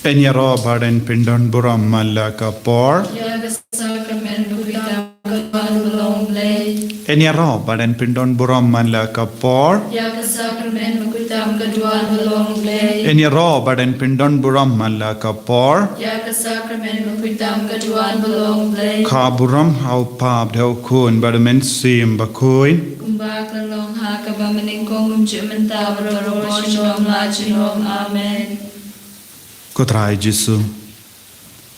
Enya Robert and Pindon Buram Malaka Por. Enya Robert and Pindon Buram Malaka Por. Enya Robert and Pindon Buram Malaka Por. Kaburam how pub how coon but a men seem bacoin. Amen. Kotrai Jesu.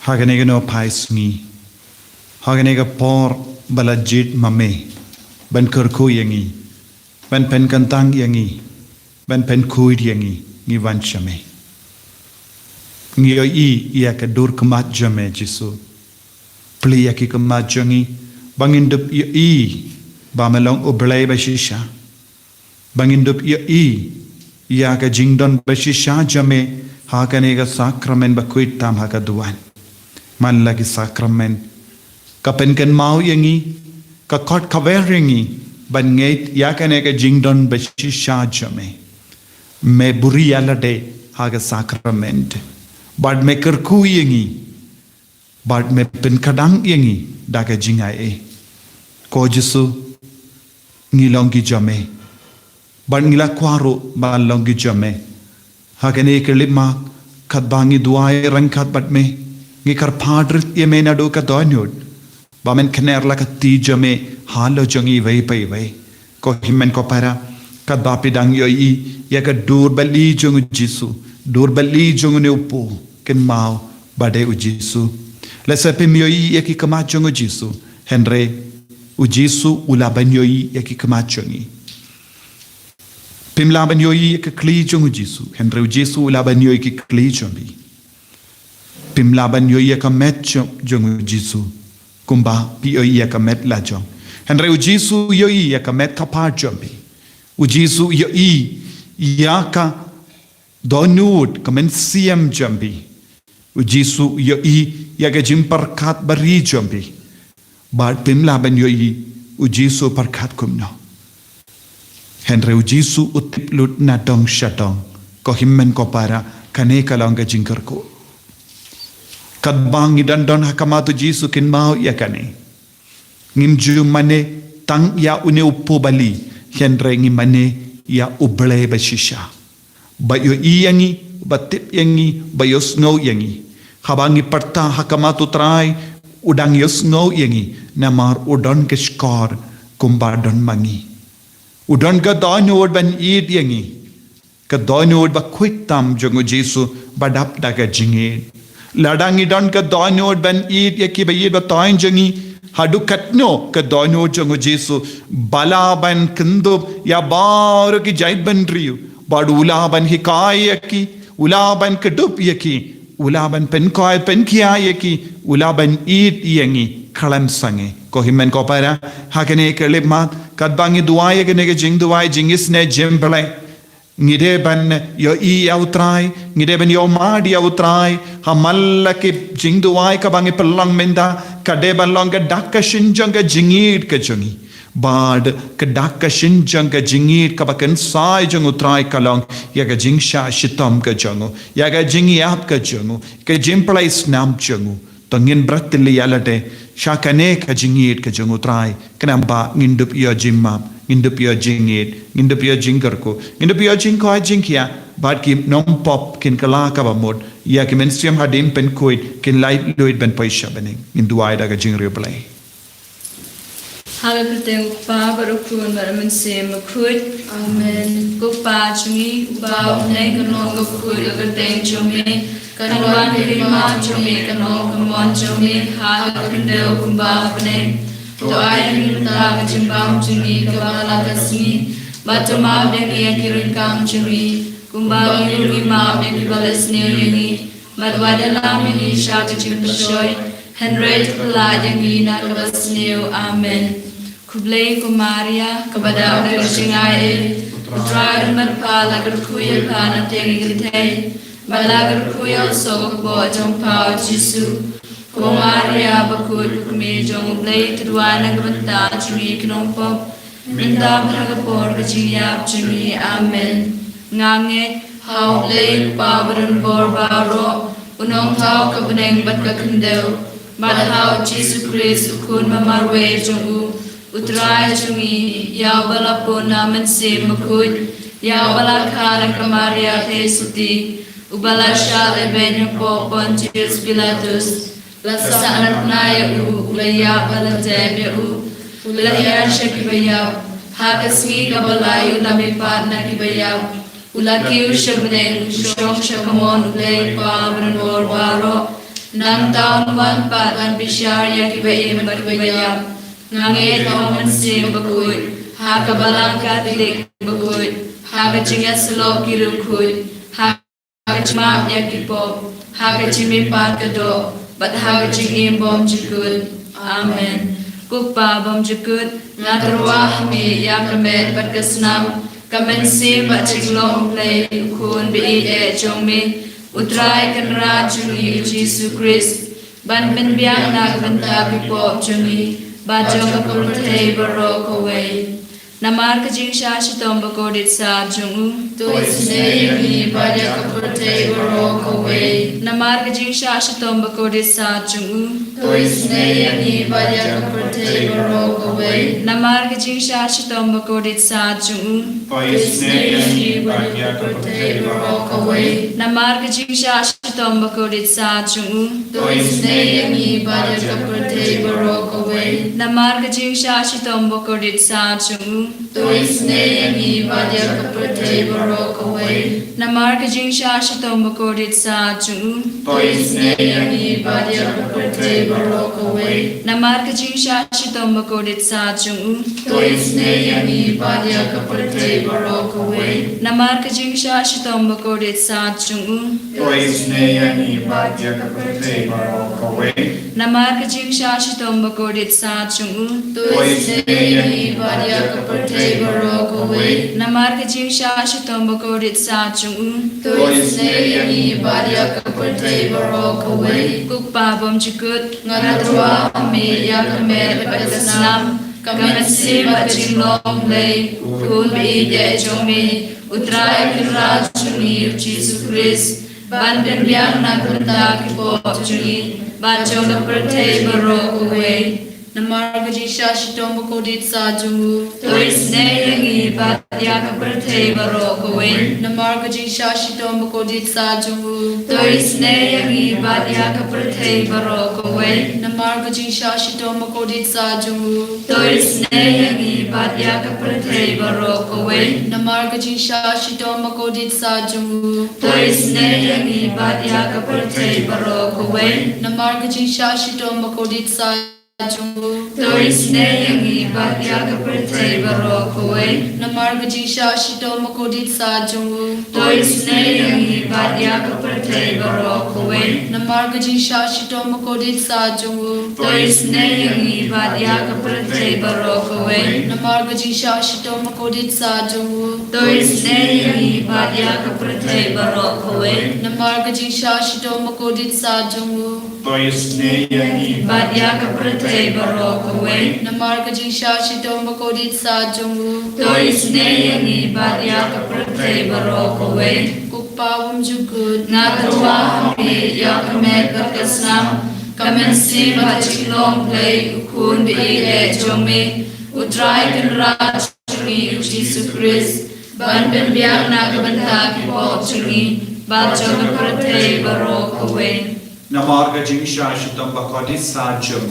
Haganega no pais me. Haganega por balajit mame. Ben kurku yangi. Ben pen kantang yangi. Ben pen kuid yangi. Ni vanchame. Ni ia ka dur kemat jame Jesu. Pli yaki kemat jangi. Bangindup ba melong oblay bashisha. Bangindup ia ka jingdon bashisha jame. Hakanega sakramen bakuit tam hakaduan. Man lagi sakramen. Kapen ken mau yangi. Ka kot kaver yangi. Ban ngait yakanega jingdon bashisha jame. Me buri alade haga sakrament. Bad me kerku yangi. Bad me pen kadang yangi. Daga Jingaiei. Ko Jesu ngilongi jame. Bad ngila kwaro ba longi jame. Hakane kelima kat bangi duai rangkat bat me ngikar padrit ye me nadu ka donod ba men kner la kati jame halo jangi vai pai vai ko himen ko para kat ba pidang yo ya ka dur bali jong Jesu dur bali jong ne upo ken mau bade u Jesu la sapim yo ye ki kama jong Jesu henre u Jesu ulaban yo ye ki kama jongi Pim laban yoi ke kli jong Jesu. Henry Jesu laban yoi ke kli jombi. Pim laban yoi ke met jong Jesu. Kumba pi yoi ke met la jong. Henry Jesu yoi ke met kapar jombi. U Jesu yoi ya ka donut ke men siam jombi. U Jesu yoi ya ke jimpar kat bari jombi. Bad pim laban yoi u Jesu parkat kumno. Henry Jesu utip lut na dong shatong ko himmen ko para kane kalanga jingkar ko kadbang idan don hakamatu Jesu kin mau ya kane ngimju mane tang ya une upo bali Henry ngimane ya uble bashisha bayo iyangi batip yangi bayo snow yangi habangi parta hakamatu trai udang yo snow yangi namar udon keskor kumbadon mangi Udon ka donod ban eat yangi. Ka donod ba quick tam jongo Jesu badap daga jinged. Ladangi don ka donod ban eat yaki ba eat ba toin jangi. Hadu katno ka donod jongo Jesu bala ban kendo ya bar ki jaid ban riu. Badu ula ban hikai yaki. Ula ban kadup yaki. Ula ban pen koi pen kia yaki. Ula ban eat yangi. Kalam sange. Ko himen ko para hakane ke mat kadbangi duai ke nege jing duai jingis ne jemble ngide ban yo autrai ngide ban yo madi autrai hamalla ke jing duai ka bangi pelang menda kade balong ke dakka shinjang ke jingid ke jongi bad ke dakka shinjang ke jingid ka baken sai jong utrai kalong ya ke jingsha shitam ke jongo ya ke jingi ap ke jongo ke jimplai snam jongo tangin bratli yalate Shakane ka jingit ka jangutrai kanamba ngindup yo jimmap ngindup yo jingit ngindup yo jingkarko ngindup yo jingko jingkia bad ki nom pop kin kala ka bamod ya ki mensiam hadim pen koit kin light loid ben paisha bening induai da ka jingri play Hawe preteng pa barukun baramen sem kut amen ko pa chungi ba ne kanong ko kut agateng chumi Kanuan hirima chumi kanong kumon chumi ha kundel kumba pene to ayin ta jimbang chumi kabala kasmi batuma dengi akirin kam chumi kumba hirima dengi balas neuni madwadala mini shaka chimpashoy henry pala dengi na kabas neu amen kublay kumaria kabada udah Jingaiei putra merpala kerkuya kana tengi gritei Malagar kuya so bo jong pao Jesu ko Maria bakul kumi jong blay tudwana gabanta chumi knompo minda bhaga por gajiyap chumi amen ngange how blay pabaran bor baro unong thao ka buneng bat ka kendeu madhao Jesus Christ ukun mamarwe jongu utrai jongi ya bala pona mense makut ya bala khala kamaria tesuti ubala shale ben po Pontius Pilatus lasa anaya ulaya bala tebe ulaya shakibaya hakasmi kabalayu namipat na kibaya Ulakiu shabneng shong shakamon ulay pabran or baro nang taon man patan bishar yakibayim bagbayam nangit oman sim bakuy hakabalang katilik bakuy hakachingat salok kirukuy hakachmak yakipop hakachimipat kado bat hakachingim bom jikut amen kukpa bom jikut natarwah mi yakamet bat kasnam Kamen se bacik long play kun bi Jong me utrai kan rajuni Jesus Christ ban ben biang nak benta bi pop juni ba jong ka purte baro ko wei namar ka jing sha shitom ba ko dit sa jung to isne yemi ba ja ka purte baro ko wei namar ka jing sha shitom ba ko dit sa jung to isne yemi ba ja ka purte baro ko wei namar ka jing sha shitom ba ko dit sa jung Namar ka jing sha shitom ba ko dit sa jung to isne yemi ba ja ka purte baro ko wei namar ka jing sha shitom ba ko dit sa jung to isne yemi ba ja ka purte baro ko wei namar ka jing sha shitom ba ko dit sa jung to isne yemi ba ja ka purte baro ko wei namar ka jing sha shitom ba ko dit sa jung to isne yemi ba ja ka purte baro ko wei namar ka jing sha shitom ba ko dit sa jung to isne yemi ba ja ka purte baro ko wei namar ka jing sha shitom ba ko dit sa jung to isne yemi ba ja ka purte baro ko wei namar ka jing sha shitom ba ko dit sa jung to isne yemi ba ja ka purte baro ko wei kukpa bom jikut ngatwa me ya kamet badasnam kamet se bacik long lay kun bi Jong me utrai kan rajuni Jesus Christ ban ben biang nak benta ki pop juni ba jong ka purte baro ko wei namar ka jing sha shitom ba ko dit sa jung to isne yangi ba ya ka purte baro ko wei namar ka jing sha shitom ba ko dit sa jung to isne yangi ba ya ka purte baro ko wei namar ka jing sha shitom ba ko dit sa jung to isne yangi ba ya ka purte baro ko wei namar ka jing sha shitom ba ko dit sa jung to isne yangi ba ya ka purte baro ko wei namar ka jing sha shitom ba ko dit sa to isne yangi ba ya ka purte baro ko wei namar ka jing sha shitom ba ko dit sa jung to isne yangi ba ya ka purte baro ko wei namar ka jing sha shitom ba ko dit sa jung to isne yangi ba ya ka purte baro ko wei namar ka jing sha shitom ba ko dit sa jung to isne yangi ba ya ka purte baro ko wei namar ka jing sha shitom ba ko dit sa jung to isne yangi ba ya ka purte baro ko wei namar ka jing sha shitom ba ko dit sa jung to isne yangi ba ya ka purte baro ko wei kukpa bom jukut ngatwa me ya kamet bakasnam kamen se bacik long play ukun bi Jong me utrai kan rajuni Jesus Christ ban ben biang nak benta ki pop juni ba jong ka purte baro ko wei namar ka jing sha shitom ba ko dit sa jung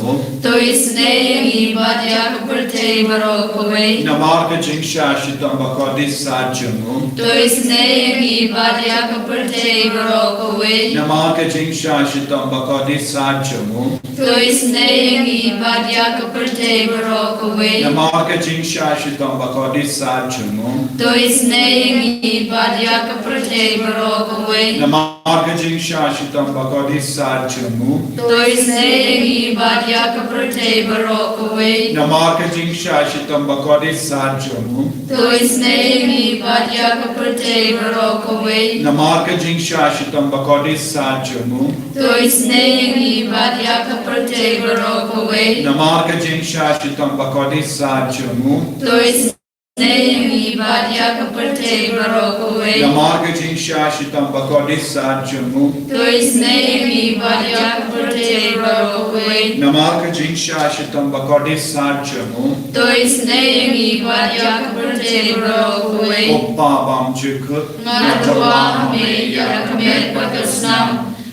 to isne yangi ba ya ka purte baro ko wei namar ka jing sha shitom ba ko dit sa jung to isne yangi ba ya ka purte baro ko wei namar ka jing sha shitom ba ko dit sa jung to isne yangi ba ya ka purte baro ko wei namar ka jing sha shitom ba ko dit sa jung to isne yangi ba ya ka purte baro ko wei namar ka jing sha shitom ba ko dit sa jung to isne yangi ba ya ka purte baro ko wei namar ka jing sha shitom ba ko dit sa jung to isne yangi ba ya ka purte baro ko wei namar ka jing sha shitom ba ko dit sa jung to isne yangi ba ya ka purte baro ko wei namar ka jing sha shitom ba ko dit sa jung to isne Nemi Badia Kapate Barokaway. Namarga Jing Shashitam Bakodis Sajumu. Tois Nemi Badia Kapate Barokaway. Namarga Jing Shashitam Bakodis Sajumu. Tois Nemi Badia Kapate Barokaway. Oppa Bam Jukut. Ngatawa me Yakamet Bakasnam.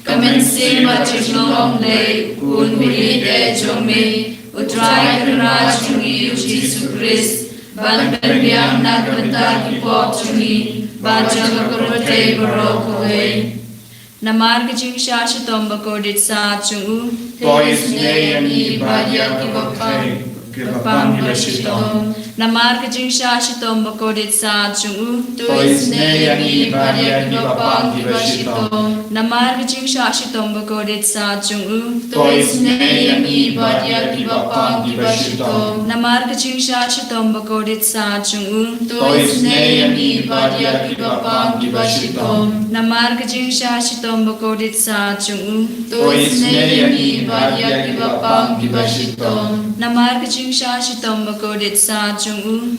Kamen Sima Chiklong Le. Kun Bili De Jome. Utrai Kanraj Chungi Jesus Christ. Ban Benbiang Nakbenta Kipok Chungi. Ban Chakapate Barokaway. Namarga Jing Shashitom Bakodit Sa Chungu. Tois Neyani Badia Kibapang Kibapang Gibashitom. Namarga Jing Shashitom Bakodit Sa Chungu. Tois Neyani Badia Kibapang Gibashitom. Namarga Jing Shashitom Bakodit Sa Chungu. Tois Neyani Badia Kibapang Gibashitom. Namarga Jing Shashitom Bakodit Sa Chungu. Tois Neyani Badia Kibapang Gibashitom. Namarga Jing Shashitom Bakodit Sa Chungu. Tois Neyani Badia Kibapang Gibashitom. Namarga Jing Shashitom Bakodit Sa Chungu.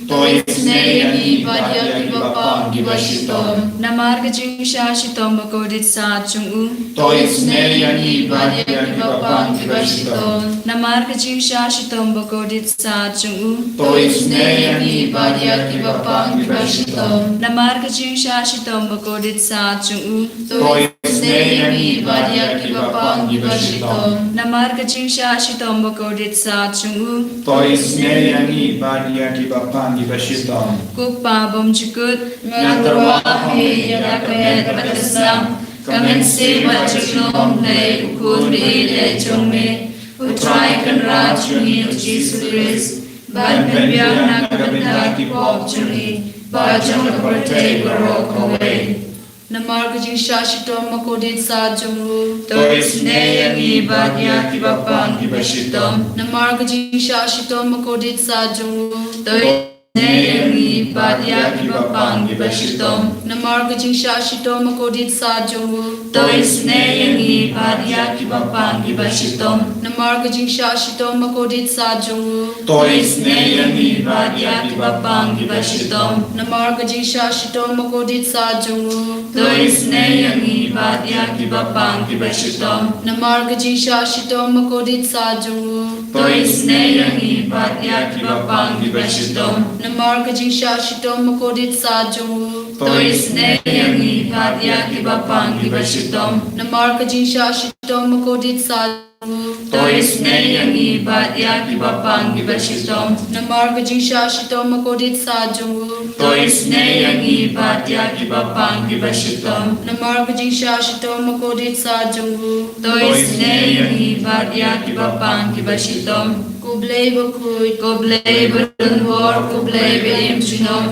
Tois Neyani Badia Kibapang Gibashitom. Namarga Jing Shashitom Bakodit Sa Chungu. Tois Neyani Badia Kibapang Gibashitom. Namarga Jing Shashitom Bakodit Sa Chungu. Tois Neyani Badia Kibapang Gibashitom. Namarga Jing Shashitom Bakodit Sa Chungu. Tois Neyani Badia Kibapang Gibashitom. Namarga Jing Shashitom Bakodit Sa Chungu. Tois Neyani Badia Kibapang Gibashitom. Kukpa Bom Chukut Ngatarwa He Yakamet Bakasam Kamen Sima Chiklong Le Ukun Bili Jongme Utrai Kanraj Chungi Jesus Christ Ban Benbiang Nakabenta Kipok Chungi Ban Chakapate Barokaway. Namarga Jing Shashitom Bakodit Sa Chungu. Tois Neyani Badia Kibapang Gibashitom. Namarga Jing Shashitom Bakodit Sa Chungu. Tois Neyani Badia Kibapang Gibashitom. Namarga Jing Shashitom Bakodit Sa Chungu. Tois Neyani Badia Kibapang Gibashitom. Namarga Jing Shashitom Bakodit Sa Chungu. Tois Neyani Badia Kibapang Gibashitom. Namarga Jing Shashitom Bakodit Sa Chungu. Tois Neyani Badia Kibapang Gibashitom. Namarga Jing Shashitom Bakodit Sa Chungu. Tois Neyani Badia Kibapang Gibashitom. Namarga Jing Shashitom Bakodit Sa Chungu. Tois Neyani Badia Kibapang Gibashitom. Namarga Jing Shashitom Bakodit Sa Chungu. Tois Neyani Badia Kibapang Gibashitom. Namarga Jing Shashitom Bakodit Sa Chungu. Tois Neyani Badia Kibapang Gibashitom. Namarga Jing Shashitom Bakodit Sa Chungu. Tois Neyani Badia Kibapang Gibashitom. Kublai Bakut Kublai Berunbor Kublai Beim Chinom.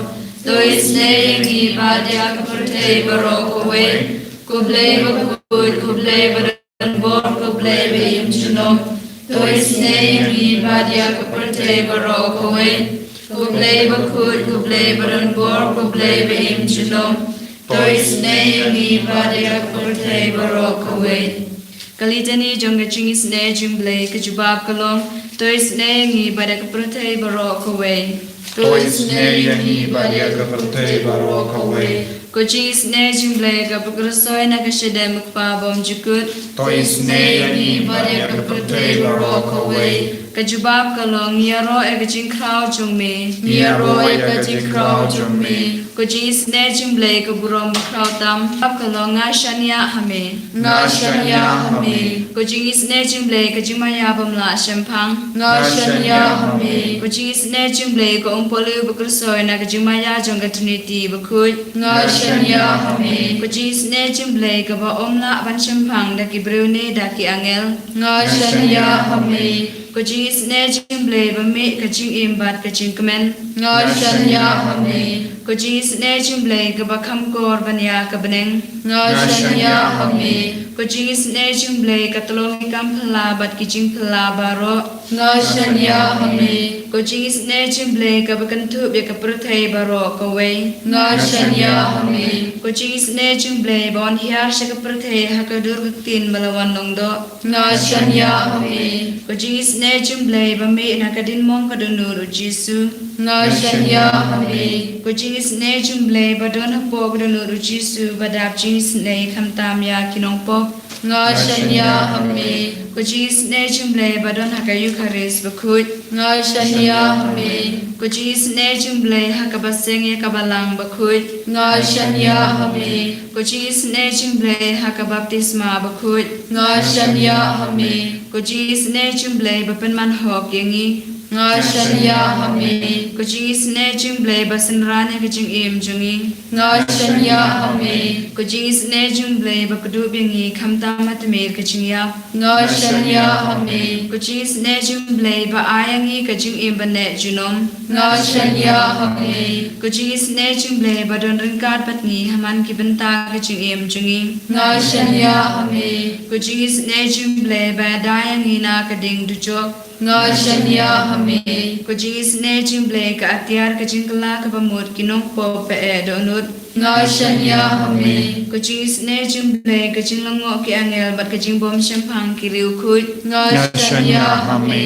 Tois Neyani Badia Kapate Barokaway. Kublai Bakut Kublai Berunbor Kublai Beim Chinom. Tois Neyani Badia Kapate Barokaway. Kublai Bakut Kublai Berunbor Kublai Beim Chinom. Tois Neyani Badia Kapate Barokaway. Kalitani Jong Chingis Ne Jumblay Kajubab Kalong. Tois Neyani Badia Kapate Barokaway. Tois Neyani Badia Kibapang Barokaway. Kojis Ne Jumblay Kapakrasoy Nakashade Mukpa Bom Jukut. Tois Neyani Badia Kibapang Barokaway. Kajubab Kalong Yaro Ekajing Krau Jongme. Yaro Ekajing Krau Jongme. Kojis Ne Jumblay Kaburom Krau Tam. Ab Kalong Ngashanya Hame. Ngashanya Hame. Kojis Ne Jumblay Kajimaya Bamla Shempang. Ngashanya Hame. Kojis Ne Jumblay Ko Umpolu Bakrasoy Nakajimaya Jongatuniti Bakut. Ngashanya Hame. Kojis Ne Jumblay Kaba Omla Ban Shempang Daki Brune Daki Angel. Ngashanya Hame. Kojis Ne Jumblay Bame Kajing Imbat Kajing Kamen. Ngashanya Hame. Kojis Ne Jumblay Kaba Kamkor Banya Kabaneng. Ngashanya Hame. ko jingis ne jumble katolong ikam phala bat ki jing phala baro nga shanya hame ko jingis ne jumble ka bakan thu be ka prathai baro ko wei nga shanya hame ko jingis ne jumble bon hiar sha ka prathai ha ka dur tin balawan nong do nga shanya hame ko jingis ne jumble ba me na ka din mong ka dunuru jisu nga shanya hame ko jingis ne jumble ba don ha po ka dunuru jisu ba dap jingis ne kham tam ya kinong po nga shanya hame ko jingis ne jumble ba don ha ka yu kharis ba khut nga shanya hame ko jingis ne jumble ha ka ba seng ya ka balang ba khut nga shanya hame ko jingis ne jumble ha ka baptisma ba khut nga shanya hame ko jingis ne jumble ba pen man hok yangi nga shanya hame ko jingis ne jumble ba sanran ya ka jing im jungi nga shanya hame ko jingis ne jumble ba kudu bingi kham ta mat me ka jing ya nga shanya hame ko jingis ne jumble ba ayangi ka jing im ba ne junom nga shanya hame ko jingis ne jumble ba don ring kat pat ni haman ki banta ka jing im jungi nga shanya hame ko jingis ne jumble ba dayangi na ka ding du jok nga shanya hame ko jingis ne jumble ka atyar ka jing kala ka ba mut kinong po pe e do nut nga shanya hame ko jingis ne jumble ka jing lango ki angel bat ka jing bom shampang ki riu khut nga shanya hame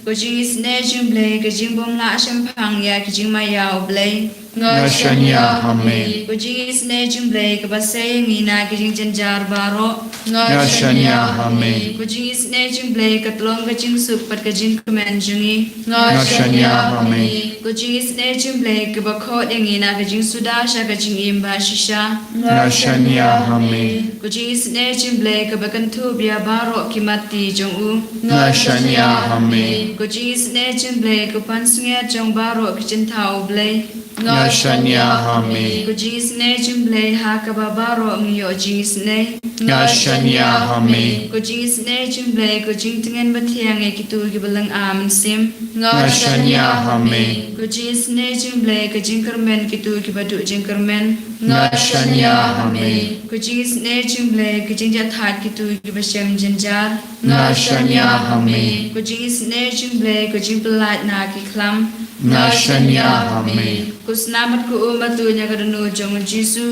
ko jingis ne jumble ka jing bom la shampang ya ki jing ma yaw blai nga shanya hame ko jingis ne jumble ka ba sayang ina ki jing janjar baro nga shanya hame ko jingis ne jumble ka tlong ka jing sup pat ka jing kamen jungi nga shanya hame ko jingis ne jumble ka ba kho ding ina ka jing suda sha ka jing im ba shisha nga shanya hame ko jingis ne jumble ka ba kan thu bia baro ki mati jong u nga shanya hame ko jingis ne jumble ka pan sunga jong baro ki chin thau blai nga shanya hame ko jingis ne jumble ha ka ba baro ngi yo jingis ne nga shanya hame ko jingis ne jumble ko jing tingen ba thiang e ki tu ki balang am sim nga shanya hame ko jingis ne jumble ka jing karmen ki tu ki ba du jing karmen nga shanya hame ko jingis ne jumble ka jing ja that ki tu ki ba shem janjar nga shanya hame ko jingis ne jumble ko jing plat na ki khlam nga shanya hame ko snamat ko umatu nya ka nu jong jisu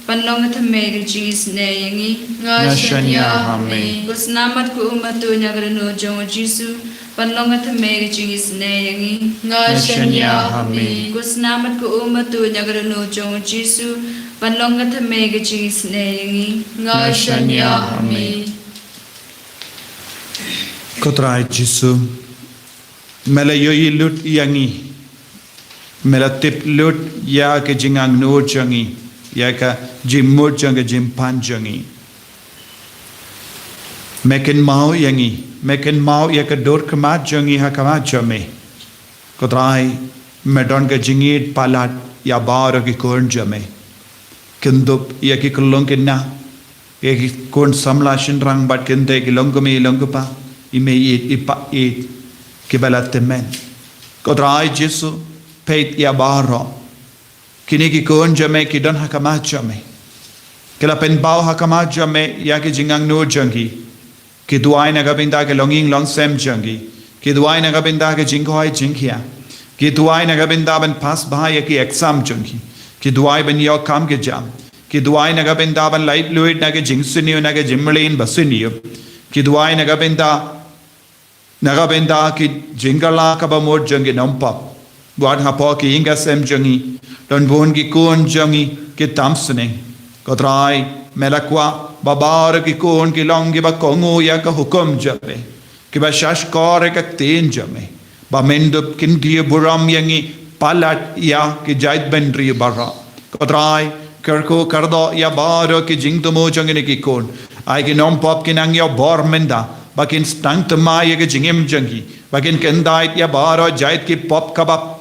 panlong thame ki jingis ne yangi nga shanya hame ko snamat ko umatu nya ka nu jong jisu panlong thame ki jingis ne yangi nga shanya hame ko snamat ko umatu nya ka nu jong jisu panlong thame ki jingis ne yangi nga shanya hame Kotrai Jisu mela yoi lut yangi mela tip lut ya ke jingang no jangi ya ka jimmo janga jimpan jangi meken mau ya ka dor kama jangi ha kama jame Kotrai medon ka jingit palat ya bar ki korn jame kindup ya ki kulong kinna ya ki korn samlashin rang bat kinde ki longpa ime ipa kibalat men Kotrai Jisu peit ya baro kini ki kon jame ki don hakama jame kila pen bau hakama jame ya ki jingang no jangi ki duai na gabinda ke longing long sem jangi ki duai na gabinda ke jingkhoi jingkhia ki duai na gabinda ban pass bha ya ki exam jangi ki duai ban yo kam ke jam ki duai na gabinda ban light fluid na ke jingsuniyo na ke jimlin basuniyo ki duai na gabinda ki jingala ka ba mod jangi nampa buat hapo ki inga sem jangi don bon ki kon jangi ki tamsning Kotrai melakwa babar ki kon ki longi ba kongo ya ka hukum jabe ki ba shash kore ka ten jame ba mendup kin ki buram yangi palat ya ki jait bendri barra Kotrai kerko kardo ya baro ki jingtumo jangi ki kon ai ki nom pop ki nang yo bor menda bakin stang temai ke jingim jangi bakin kendait ya baro jait ki pop kabab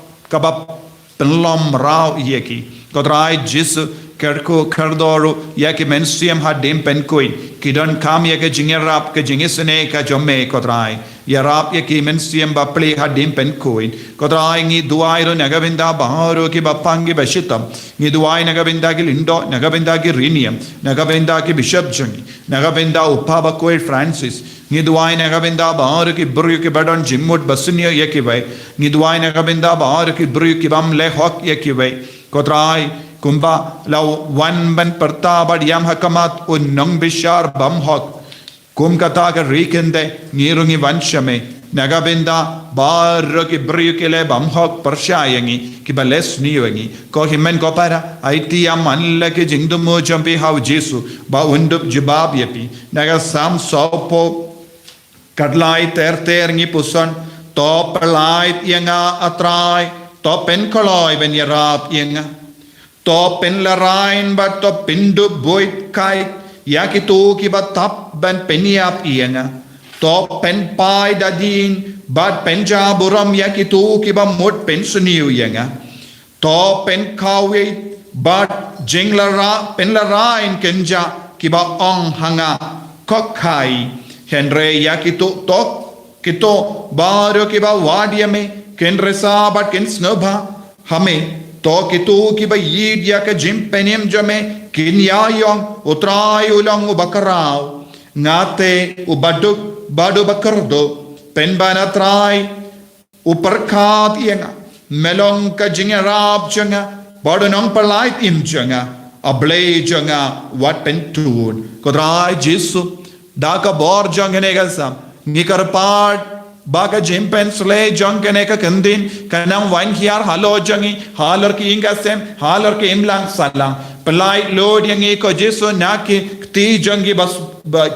penlom rau yeki Kotrai Jisu kerko kardoru ya ki mensiam ha dem pen koin ki don kam ya ke jingerap ke jingisne ka jomme Kotrai Yarap yaki mensiam bapli hadim pencoin. Kotrai ni duairo nagavinda baharo ki bapangi bashitam. Ni duai nagavinda ki lindo, nagavinda ki rinium, nagavinda ki bishop jungi, nagavinda upabakoi Francis. Ni duai nagavinda baharo ki buru ki badon jimmut basunio yakiway. Ni duai nagavinda baharo ki buru ki bam le hok yakiway. Kotrai kumba lau wan ban perta bad yam hakamat un nong bishar bam hok. Kum kata ka rikende ngirungi vanshame nagabinda bar ki bryuki le bamhok pershayangi ki bales niyangi ko himen ko para aiti am anle ki jingdumo jampi how jesu ba undup jibab yapi naga sam sopo kadlai ter ngi puson to pelait yanga atrai to pen koloi ben yarap yanga to pen larain ba to pindu boit kai Yakitu kiba tap ban peniap ianga. To pen pai dadin bat penja buram yakitu kiba mut pensuniu ianga. To pen kawe bat jinglara penlara in kenja kiba ong hanga kokai. Henre yakitu tok kito baro kiba wadiame kenresa bat ken snobha hame. To kitu kiba yid yaka jimpenim jame Kinyayong utray ulang ubakaraw ngate ubaduk badu bakardo penbanatray uparkat yenga melong ka jingarab janga badonong palait im janga ablay janga wat pentun kodray jisu daka bor janga negasam nikarpad Baka jimpen slay jong keneka kendin kanang wan hiar halo jangi halar ki ingasem halar ki imlang salang pelai lord yang ko jesu naki ti jangi bas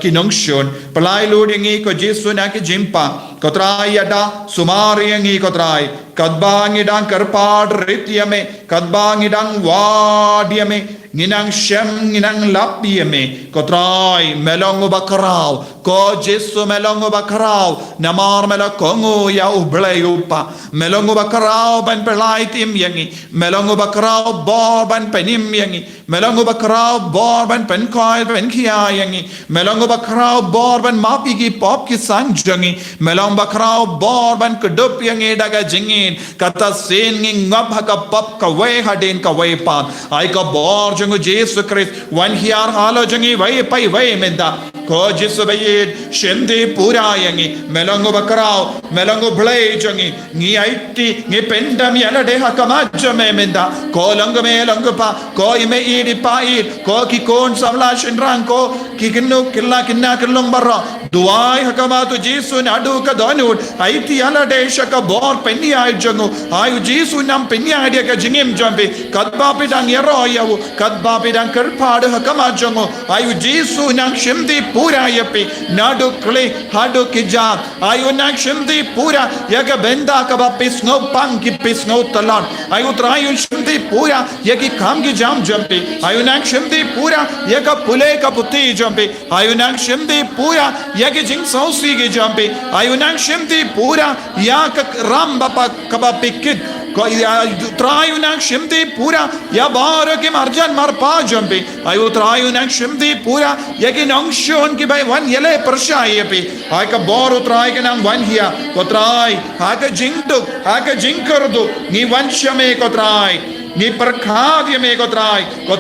kinongshon pelai lord yang ko jesu naki jimpa kotrai ada sumar yang kotrai kadbang idang karpad rityame kadbang idang wadiame nginang shem nginang lapiame kotrai melongo bakarao ko jesu melongo bakarao namar melakongo ya ublay upa melongo bakarao ban pelai tim yangi melongo bakarao bor ban penim yangi melongo bakarao bor ban penkoi penkia yangi melongo bakarao bor ban mapi ki pop ki sang jangi melong bakarao bor ban kedup yangi daga jingin kata sin ngi ngap haka pop ka we hadin ka we pat ai ka bor jangu jesu christ wan hiar halo jangi we pai we menda ko jesu bayid shende pura yangi melongo bakarao melongo blay jangi ngi aiti ngi pendam yala de haka majame menda ko lang me lang pa ko ime idi pait ko ki kon samla shinrang ko ki kinnu killa kinna killong barra duai hakama tu jesu nadu ka donut aiti yala de shaka bor penni ai jangu ayu jesu nam penni ai de ka jingim jambe kadba pidang yaro yawu kadba pidang karpad hakama jangu ayu jesu nam shimdi pura yapi nadu kle hadu kijab ayu nam shimdi pura yaga benda ka ba pisno pang ki pisno talan ayu trayu shimdi pura yaki kam ki jam jampe ayu nam shimdi pura yaga pule ka putti jampe ayu nam shimdi pura yaki jing sausi ki jampe ayu nam shimdi pura yak ram bapa ka ba pikit ko trayu nam shimdi pura ya bar ke marjan mar pa jampe ayu trayu nam shimdi pura yaki nong shon ki bai wan yele pershay pe ay ka bor utray ke nam wan hiya ko tray ha ka jingtuk ha ka jingkardu ni wan shame ko tray ni perkhat yame ko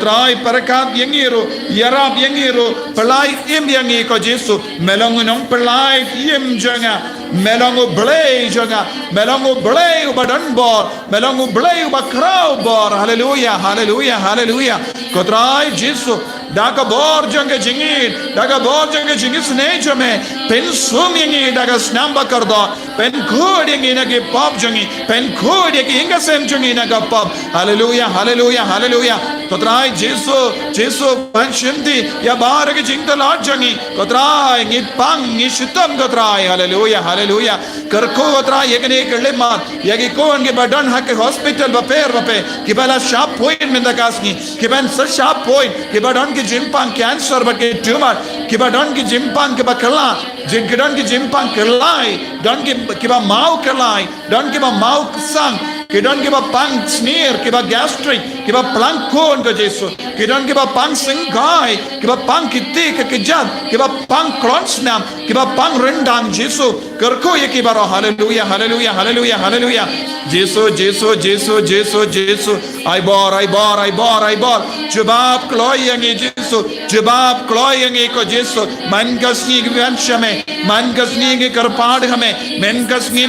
tray perkhat yangiru yarab yangiru pelai im yangi ko jesu melong nong pelai im janga melongo blay janga melongo blay badan bor melongo blay bakrau bor hallelujah hallelujah hallelujah ko tray jesu daga bor janga jingit daga bor janga jingis ne jame pen sum yangi daga snamba kardo pen khod yangi nage pop jangi pen khod yangi inga sem jangi naga pop hallelujah hallelujah hallelujah ko tray jesu pan shimdi ya bar ke jingta lot jangi ko tray ngi pang ngi shitam ko tray hallelujah hallelujah karko ko tray yekne kelle mat yagi kon ke badan hak hospital bape ki bala sharp point menda kasni ki ban sa sharp point ki badan ke jimpang cancer but ke tumor ki badan ke jimpang ke bakala jinkidan ke jimpang kelai dan ke ba mau kelai dan ke ba mau sang Kidon give a pang sneer, give a gastric, give a plank cone to Jesu. Kidon give a pang sing guy, give a pang kitik, a kijab, give a pang cronsnam, give a pang rendang Jesu. Kerko yakibaro, hallelujah, hallelujah, hallelujah, hallelujah. Jesu, Jesu, Jesu, Jesu, Jesu. I bore. Jabab cloying Jesu, Jabab cloying ko Jesu. Mangasni vanshame, Mangasni karpadhame, Mangasni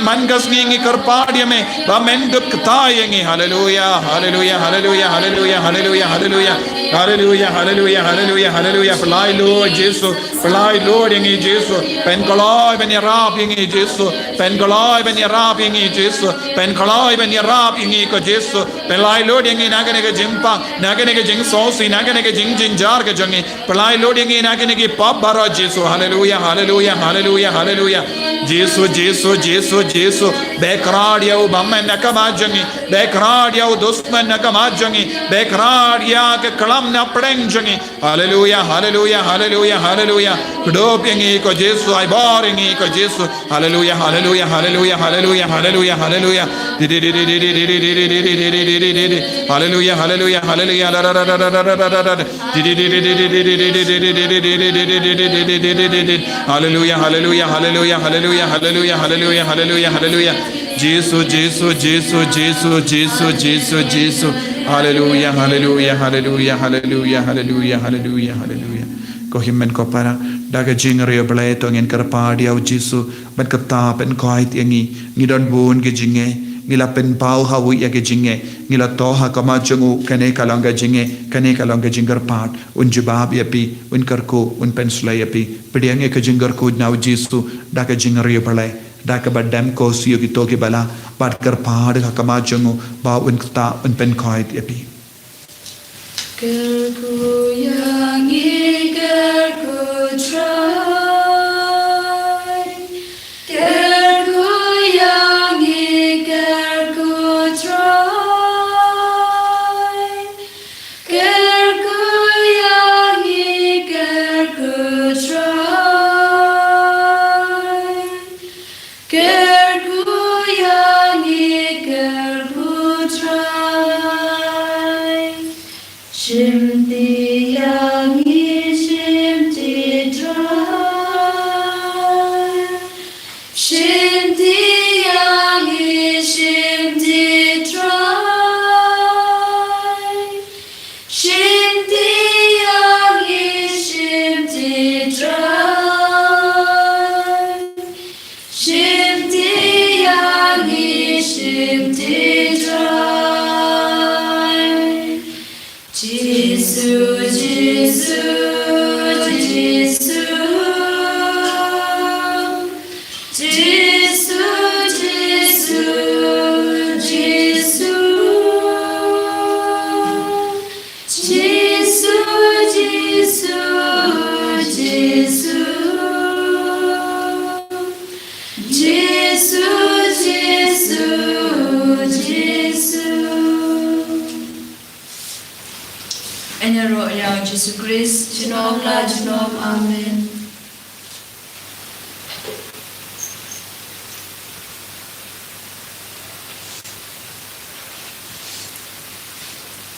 karpadyame, Bamendukataying. Hallelujah, hallelujah, hallelujah, hallelujah, hallelujah, hallelujah, hallelujah, hallelujah, hallelujah, hallelujah. Fly Lord Jesu, fly Lord in Jesu, Pencoloy when you're rapping Jesu, Pencoloy when you're rapping Jesu, Pencoloy when you're rapping Jesu, Pelai loading in Aganega Jimpa, Naganega Jing Saucy, Naganega Jing Jinjarga Jungi, Pelai loading in Aganegi Pop Bara Jesu, hallelujah, hallelujah, hallelujah, hallelujah. Jesu, Jesu, Jesu, Jesu, Bekradia, Bamman Nakamajangi, Bekradia, Dusman Nakamajangi, Bekradia, Kalamna Prenjangi, hallelujah, hallelujah, hallelujah, hallelujah. Doping Eko Jesu, I boring Eko Jesu, hallelujah, hallelujah, hallelujah, hallelujah, hallelujah, hallelujah. Hallelujah, hallelujah, hallelujah. Hallelujah, hallelujah, hallelujah, hallelujah, hallelujah, hallelujah, hallelujah, hallelujah. Jesus, Jesus, Jesus, Jesus, Jesus, Jesus, Jesus. Hallelujah, hallelujah, hallelujah, hallelujah, hallelujah, hallelujah, hallelujah. Kohimen kopara daga jingre blay to ngin karpadi au Jesu ban kapta pen koit yangi ngidon bun ge jinge ngila pen pau hawu ya ge jinge ngila toha kama jungu kane kalanga jinge kane kalanga jingar pat un jibab yapi un karko un pensla yapi pediange ke jingar ko nau Jesu daga jingre blay daga badam ko siyo ki to ke bala pat karpad kama jungu ba un kta un pen koit yapi Gerku yangi gerku try, gerku yangi gerku try, gerku yangi gerku try, gerku yangi gerku try. Shimti yangi shimti try, shimti yangi shimti try, shimti yangi shimti try, shimti yangi shimti try. Jesus, Jesus, Jesus, Jesus, Jesus, Jesus, Jesus, Jesus. En roh yang Jesus Christ, Genom la Genom, Amen.